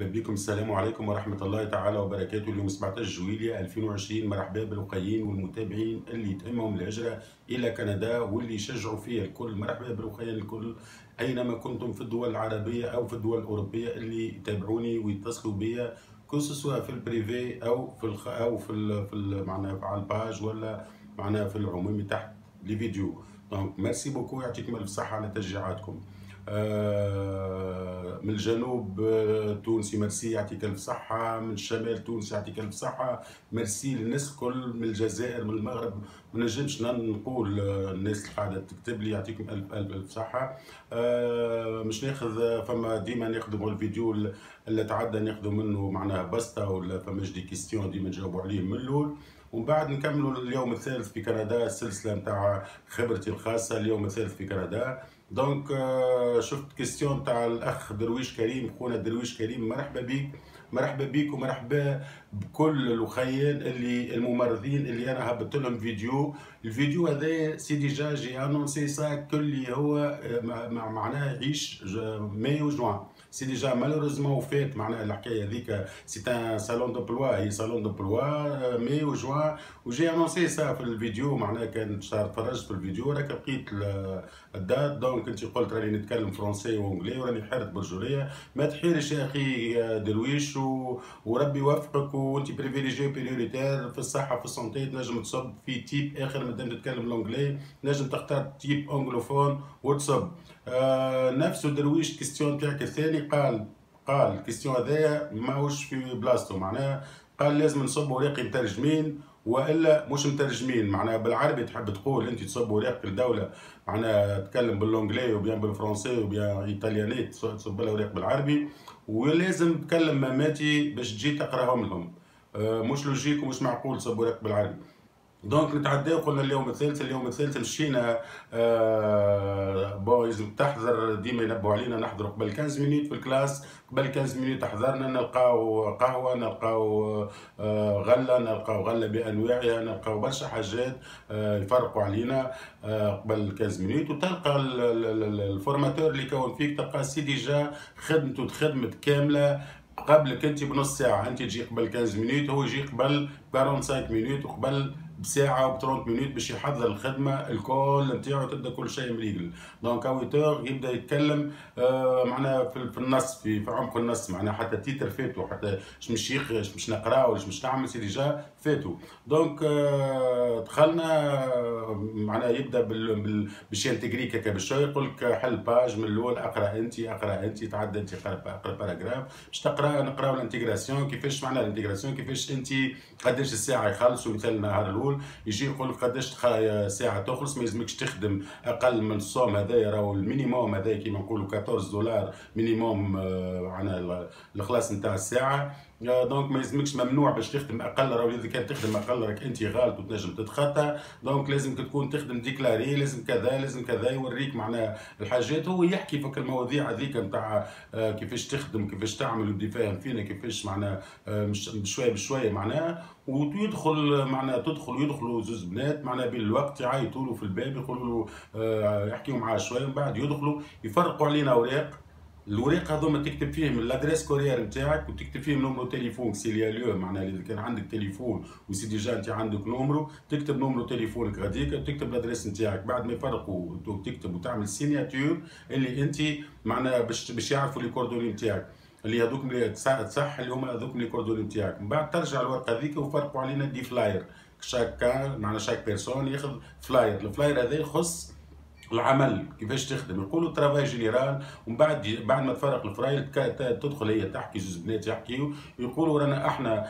مرحبا بكم. السلام عليكم ورحمة الله تعالى وبركاته. اليوم 17 جويلية 2020. مرحبا بالرقيين والمتابعين اللي يتأمهم الهجرة إلى كندا واللي يشجعوا فيها الكل. مرحبا بالرقيين الكل أينما كنتم في الدول العربية أو في الدول الأوروبية اللي يتابعوني ويتصلوا بيا، سواء في البريفي أو في معناها على الباج ولا معناها في العموم تحت لي فيديو. دونك ميرسي بوكو، يعطيكم ألف صحة على تشجيعاتكم. من الجنوب تونسي ميرسي يعطيك الف صحة، من الشمال تونسي يعطيك الف صحة، ميرسي للناس الكل، من الجزائر من المغرب ما نجمش نقول الناس اللي قاعدة تكتب لي يعطيكم الف صحة. مش ناخذ فما ديما نخدموا الفيديو اللي تعدى ناخذوا منه معناها بسطة ولا فماش دي كيستيون ديما نجاوبوا عليهم من الأول، ومن بعد نكملوا اليوم الثالث في كندا السلسلة نتاع خبرتي الخاصة. اليوم الثالث في كندا. دونك شفت كيستيون تاع الاخ درويش كريم، خونا درويش كريم، مرحبا بك. مرحبا بك ومرحبا بكل الاخيان اللي الممرضين اللي انا هبطت لهم فيديو. الفيديو هذا سي ديجا جي انونسي سا كل هو معناه يعيش ماي وجوان. سي ديجا مالوريزمون فات معناها الحكايه هذيك. سي ان سالون دو بلوا، هي سالون دو بلوا ماي وجوان، وجي انونسي سا في الفيديو. معناها كان تفرجت في الفيديو راك لقيت الدات. دونك انت قلت راني نتكلم فرونسي وانجلي وراني حارت برجوليه. ما تحيرش يا اخي درويش وربي يوفقك، وانت بريفيليجي بريوريتير في الصحه في السونتي. تنجم تصب في تيب اخر مادام تتكلم الانجلي، تنجم تختار تيب انجلوفون وتصب. نفسه درويش كيستيون تاعك الثاني قال الكيستيون هذايا ماهوش في بلاصتو. معناها قال لازم نصب ورقي مترجمين والا مش مترجمين. معناها بالعربي تحب تقول انت تصب ورق الدوله معناها تتكلم بالانجلي وبيان بالفرنسي وبيان ايطالياني، تصب لها ورق بالعربي، ولازم تكلم ماماتي باش تجي تقراهم لهم. مش لوجيك ومش معقول تصب ورق بالعربي. دونك نتعداو. قلنا اليوم الثالث مشينا. بون لازم تحضر، ديما ينبهوا علينا نحضروا قبل 15 مينوت في الكلاس. قبل 15 مينوت حضرنا نلقاو قهوه، نلقاو غله بانواعها، نلقاو برشا حاجات يفرقوا علينا قبل 15 مينوت. وتلقى الفورماتور اللي كون فيك تلقى سي ديجا خدمته خدمت كامله قبلك انت بنص ساعه. انت تجي قبل 15 مينوت، هو يجي قبل 45 مينوت وقبل بساعه و 30 مينوت باش يحضر الخدمه الكل نتاعو، تبدا كل شيء مريقل. دونك اويتور يبدا يتكلم معناها في النص، في عمق النص. معناها حتى تيتر فاتو، حتى مش نقراو مش نعمل سي ديجا فاتو. دونك دخلنا معناها يبدا باش ينتجريك هكا بشوي، يقول لك حل باج من الاول، اقرا انت تعدى انت اقرا باراجراف باش نقراو الانتجراسيون. كيفاش معناها الانتجراسيون، كيفاش انت قداش الساعه يخلصوا. مثلا النهار الاول يجي يقول لك قداش ساعه تخلص، ما يلزمكش تخدم اقل من الصوم هذايا. راهو المينيموم هذايا كيما نقولوا 14 دولار مينيموم معناها الخلاص نتاع الساعه. دونك ما يلزمكش، ممنوع باش تخدم اقل. راهو اذا كان تخدم اقل راك انت غلط وتنجم تتخطى. دونك لازم تكون تخدم ديكلاري، لازم كذا لازم كذا، يوريك معناها الحاجات. هو يحكي فك المواضيع هذيك نتاع كيفاش تخدم كيفاش تعمل، ويبدا يفهم فينا كيفاش معناها بشويه بشويه معناها. ويدخل معناها يدخلوا زوز بنات معناها بالوقت يعيطوا له في الباب، يقولوا له يحكيوا معاه شويه، ومن بعد يدخلوا يفرقوا علينا اوراق. الوراق هذوما تكتب فيهم الادريس كورير نتاعك، وتكتب فيهم نومرو تليفون سي ليو. معناها اذا كان عندك تليفون وسي ديجا انت عندك نومرو، تكتب نومرو تليفونك غاديك، تكتب الادريس نتاعك. بعد ما يفرقوا تكتب وتعمل سيناتور اللي انت معناها باش يعرفوا لي كوردوني نتاعك، اللي هذوك اللي تصح اللي هما هذوك اللي كوردوني نتاعك. من بعد ترجع الورقه هذيك وفرقوا علينا دي فلاير. شاك بيرسون ياخذ فلاير. الفلاير هذا يخص العمل كيفاش تخدم، يقولوا ترافاي جينيرال. ومن بعد ما تفرق الفرايل تدخل هي تحكي، زوج بنات يحكيوا يقولوا رانا احنا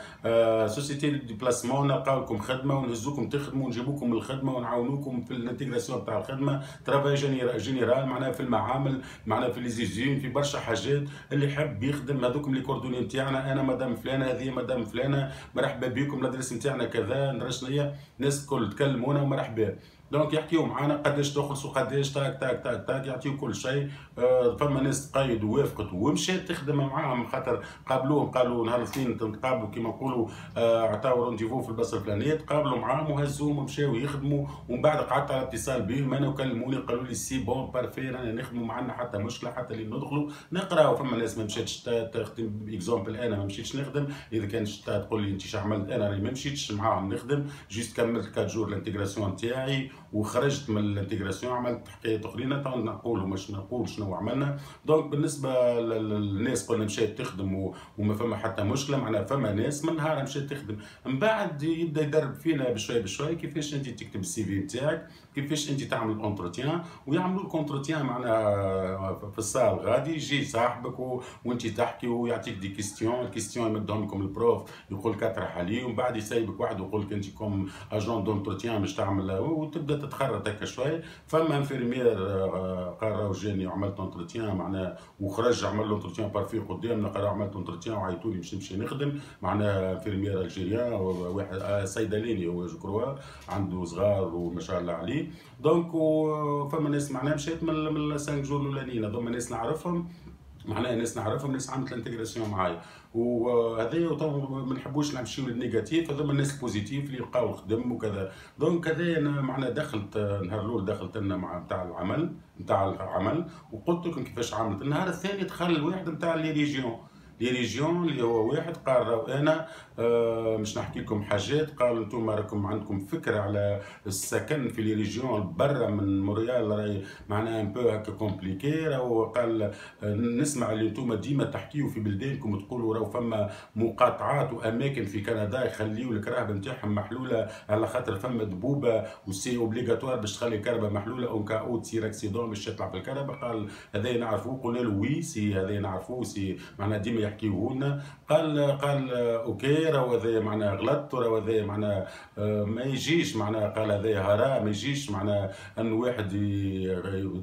سوسيتي دي بلاسمون، نلقاو لكم خدمه ونهزوكم تخدموا ونجيبوكم من الخدمه ونعاونوكم في الانتيغراسيون تاع الخدمه. ترافاي جينيرال معناها في المعامل، معناها في ليزيزين، في برشا حاجات. اللي يحب يخدم هذوكم لي كوردوني نتاعنا. انا مدام فلانه، هذه مدام فلانه، مرحبا بكم، الادريس نتاعنا كذا، نرشنا الناس الكل تكلمونا ومرحبا. دونك يحكيو معانا قداش تخلصوا قداش تاك تاك تاك تاك، يعطيو كل شيء. فما ناس تقيد ووافقت ومشات تخدم معاهم، خاطر قابلوهم قالوا نهار الاثنين تقابلوا كيما نقولوا، عطاو رونديفو في البلاصه الفلانيه، تقابلوا معاهم وهزوهم ومشاو يخدموا. ومن بعد قعدت على اتصال بهم انا وكلموني قالوا لي سي بون بارفي رانا نخدموا، معنا حتى مشكله حتى اللي ندخلوا نقراو. فما ناس ما مشاتش تخدم، اكزومبل انا ما مشيتش نخدم، اذا كانت تقول لي انت شو عملت، انا راني ما مشيتش معاهم نخدم، جيست كملت 4 جور الانتيغراسيون تاعي وخرجت من الانتيغراسيون، عملت حكايات اخرين تو نقولوا مش نقول شنو عملنا. دونك بالنسبه للناس قلنا مشات تخدم وما فما حتى مشكله، معناها فما ناس من نهار مشات تخدم. من بعد يبدا يدرب فينا بشوي بشوي كيفاش انت تكتب السي في نتاعك، كيفاش انت تعمل اونتروتيان، ويعملوا لك اونتروتيان معناها في الصال غادي يجي صاحبك وانت تحكي ويعطيك دي كيستيون، الكيستيون يمدهم لكم البروف يقول لك اطرح عليه، ومن بعد يسيبك واحد ويقول لك انت كوم اجون دونتروتيان باش تعمل، وتبدا تتخرط هكا شوي. فما انفيرمير قرر جاني وعملت اونتروتيان معناها، وخرج عمل له اونتروتيان بارفي قدامنا، قرر عملت اونتروتيان وعيطوا لي باش نمشي نخدم معناها انفيرمير الجيريان، واحد صيدلاني هو جو كروا عنده صغار وما شاء الله عليه. دونك فما ناس معناها مشيت من 5 جور الاولانيين، هذوما ناس نعرفهم معناها، ناس نعرفهم، ناس عملت الانتيغراسيون معايا. وهذايا ما نحبوش نمشيو للنيجاتيف، هذوما الناس البوزيتيف اللي يلقاو الخدم وكذا. دونك هذايا انا معناها دخلت نهار الاول دخلت لنا مع نتاع العمل وقلت لكم كيفاش عملت. النهار الثاني دخل الواحد نتاع لي ريجيون اللي هو واحد قال راهو انا مش نحكي لكم حاجات، قال انتم راكم عندكم فكره على السكن في لي ريجيون برا من مونريال راهي معناها ان بو هكا كومبليكي. راهو قال نسمع اللي انتم ديما تحكيوا في بلدانكم وتقولوا راهو فما مقاطعات واماكن في كندا يخليوا الكرهبه نتاعهم محلوله على خاطر فما دبوبه وسي اوبليغاتوار باش تخلي الكهرباء محلوله اون كا او تصير اكسيدون باش تطلع في الكهرباء. قال هذا نعرفوه، قلنا له وي سي هذا نعرفوه سي معناها ديما يحكيوه لنا. قال اوكي راهو هذا معناها غلط، راهو هذا معناها ما يجيش معناها، قال هذا هراء ما يجيش معناها ان واحد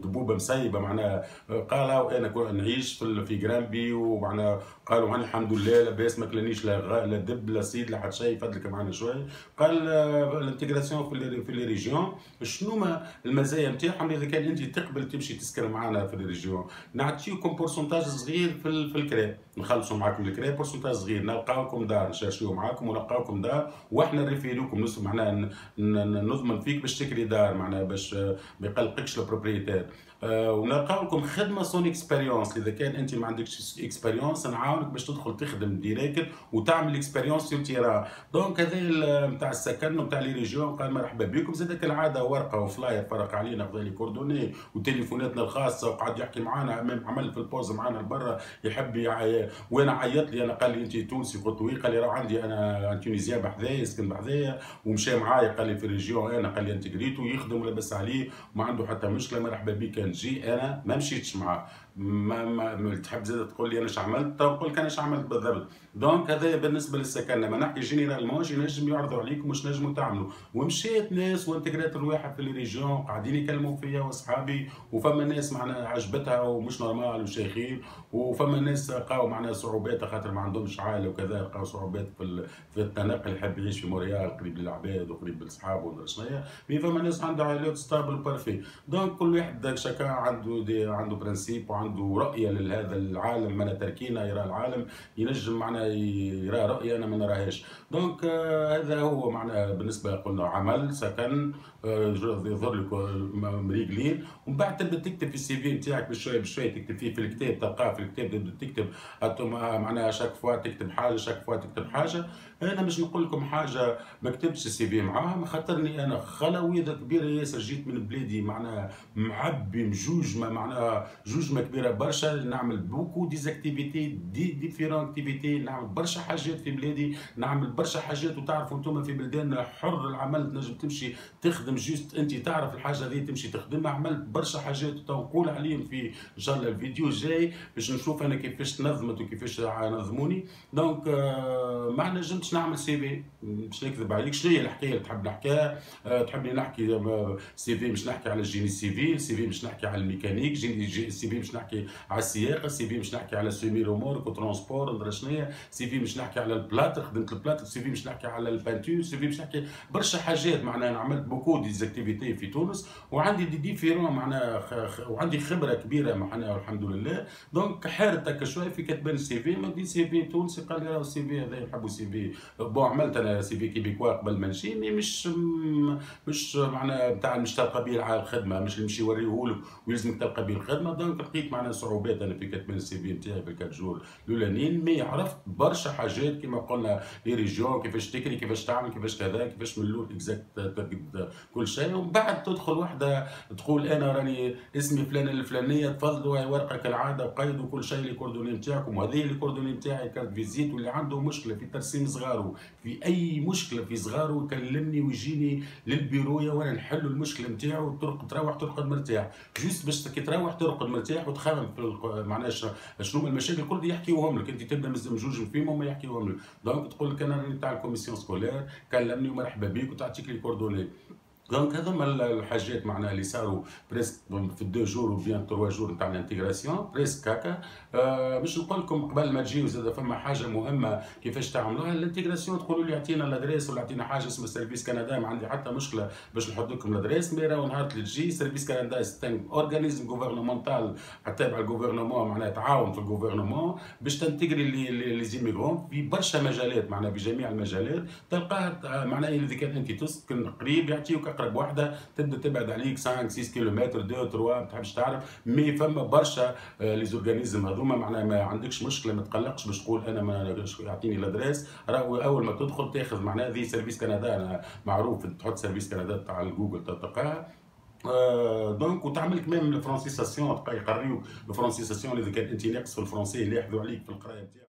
دبوبه مسيبه معناها. قال انا نعيش في جرامبي ومعناها قالوا انا الحمد لله لاباس ما كلانيش لا دب لا صيد لا حتى شيء، فضلك معنا شوي. قال الانتيغراسيون في لي ريجيون شنو ما المزايا نتاعهم، اذا كان انت تقبل تمشي تسكن معنا في لي ريجيون نعطيوكم بورسونتاج صغير في الكرا، نخلصوا معاكم الكرا بورسونتاج صغير، نلقاوكم دار نشرشيو معاكم ونلقاوكم دار واحنا نريفيروكم معناها نضمن فيك باش تكري دار معناها باش ما يقلقكش البروبريتير. ونلقاو لكم خدمه سون اكسبيريونس، اذا كان انت ما عندكش اكسبيريونس نعاونك باش تدخل تخدم ديريكت وتعمل اكسبيريونس في التيران. دونك هذا نتاع السكن ونتاع لي ريجيون قال مرحبا بكم. زاد كالعاده ورقه وفلاير فرق علينا خذا لي كوردوني وتليفوناتنا الخاصه وقعد يحكي معنا، عمل في البوز معنا لبرا يحب وانا عيط لي انا قال لي انت تونسي؟ قلت وي. قال لي راه عندي انا تونيزيان بحذايا يسكن بحذايا ومشى معايا قال لي في الريجيون انا قال لي انتجريتو يخدم ولاباس عليه وما عنده حتى مشكله مرحبا بك نجي. انا ما مشيتش معاه، ما تحب زاد تقول لي انا اش عملت، نقول لك انا اش عملت بالضبط. دونك هذا بالنسبه للسكن، لما نحكي جينيرالمون ينجم يعرضوا عليكم واش نجموا تعملوا. ومشيت ناس وانتجريت الواحد في الريجيون قاعدين يكلموا فيا واصحابي، وفما ناس معنا عجبتها ومش نورمال وشيخين، وفما ناس لقاو معنا صعوبات خاطر ما عندهمش عائله وكذا، لقاو صعوبات في التنقل، يحب يعيش في مونريال قريب للعباد وقريب لصحابه ولا شنيا. مي فما ناس عندها عائلات ستابل بارفي. دونك كل واحد شكا عنده برانسيب وعنده رؤيه لهذا العالم، انا تركينا يرى العالم ينجم معنا يرى رؤيه انا ما نراهاش. دونك هذا هو معنا بالنسبه قلنا عمل سكن يظهر لك مريقلين. ومن بعد تبدا تكتب في السي في نتاعك بشوي بشوي، تكتب فيه في الكتاب، تلقاه في الكتاب تبدا تكتب معناها شاك فوا تكتب حاجه شاك فوا تكتب حاجه. انا مش نقول لكم حاجه ما كتبتش السي في معاهم، خاطرني انا خلويده كبيره ياسر، جيت من بلادي معناها معبي مجوجمه معناها جوجمه كبيره برشا، نعمل بوكو ديزاكتيفيتي ديفيرون اكتيفيتي، نعمل برشا حاجات في بلادي، نعمل برشا حاجات. وتعرفوا انتم في بلداننا حر العمل، تنجم تمشي تخدم جوست انت تعرف الحاجه هذه تمشي تخدمها. عملت برشا حاجات تنقول عليهم في ان شاء الله الفيديو الجاي باش نشوف انا كيفاش تنظمت وكيفاش نظموني. دونك ما نجمتش نعمل سي في، مش نكذب عليك. شنو هي الحكايه اللي تحب نحكيها؟ تحبني نحكي سي في مش نحكي على الجيني سيفيل، سي في مش نحكي على الميكانيك، السي في مش نحكي على السياقه، سي في باش نحكي على سيمي رومورك وترونسبور ندري شنيا، سي في باش نحكي على البلاتر، خدمت البلاتر، سي في باش نحكي على البانتور، سي في باش نحكي برشا حاجات. معناها انا عملت بوكو ديزاكتيفيتي في تونس، وعندي دي ديفيرون معناها وعندي خبره كبيره معناها الحمد لله. دونك حارت هكا شويه في كتبان السي في، ما دي سي في تونسي، قال لي راهو السي في هذا يحبوا سي في بون. عملت انا سي في كيبيكوا قبل ما نجي، مي مش معناها نتاع مش تلقى به على الخدمه، مش نمشي نوريهولك ويلزمك تلقى به الخدمه. دونك لقيت معناها صعوبات انا في كتبان السي في نتاعي في الكات جور الاولانيين، مي عرفت برشا حاجات كما قلنا لي ريجيون، كيفاش تكري، كيفاش تعمل، كيفاش كذا، كيفاش من الاول اكزاكت ترقد كل شيء. ومن بعد تدخل وحده تقول انا راني اسمي فلان الفلانيه، تفضلوا هاي ورقه كالعاده وقيدوا كل شيء لي كوردوني نتاعكم، وهذه لي كوردوني نتاعي كارت فيزيت. واللي عنده مشكله في ترسيم صغاره، في اي مشكله في صغاره، يكلمني ويجيني للبيرويا وانا نحل المشكله نتاعو. تروح ترقد مرتاح، جوست باش كي تروح ترقد مرتاح وتخمم في معناها شنو المشاكل الكل يحكيوهم لك، انت تبدا مزوج فيهم وما يحكيوهم لك. دونك تقول لك انا راني تاع الكوميسيون سكولير، كلمني ومرحبا بك وتعطيك لي كوردوني. دونك هذوما الحاجات معناها اللي صاروا بريسك في 2 جور وبيان 3 جور نتاع الانتيغراسيون بريسك هكا. باش نقول لكم قبل ما تجيو زاد فما حاجه مهمه كيفاش تعملوها الانتيغراسيون. تقولوا لي اعطينا الادريس ولا اعطينا حاجه اسمها سيرفيس كندا، ما عندي حتى مشكله باش نحط لكم الادريس. مي راهو نهار اللي تجي سيرفيس كندا ستان اورغانيزم غوفرنمونتال تابع الجوفرنمون، معناها تعاون في الجوفرنمون باش تنتجري لي زيميغرون في برشا مجالات، معناها بجميع المجالات تلقاها. معناها اذا كان انت تسكن قريب يعطيوك اقرب وحده، تبدا تبعد عليك 5 6 كيلومتر 2 3 ما تحبش تعرف. مي فما برشا لي زورغانيزم هذوما، معناها ما عندكش مشكله، ما تقلقش باش تقول انا ما يعطيني الادريس. راهو اول ما تدخل تاخذ معناها ذي سيرفيس كندا، أنا معروف تحط سيرفيس كندا تاع جوجل تلقاها. دونك وتعمل كمان الفرونسيساسيون، تبقى يقريوك الفرونسيساسيون اذا كان انت ناقص في الفرنسي اللي ياخذوا عليك في القرايه نتاعك.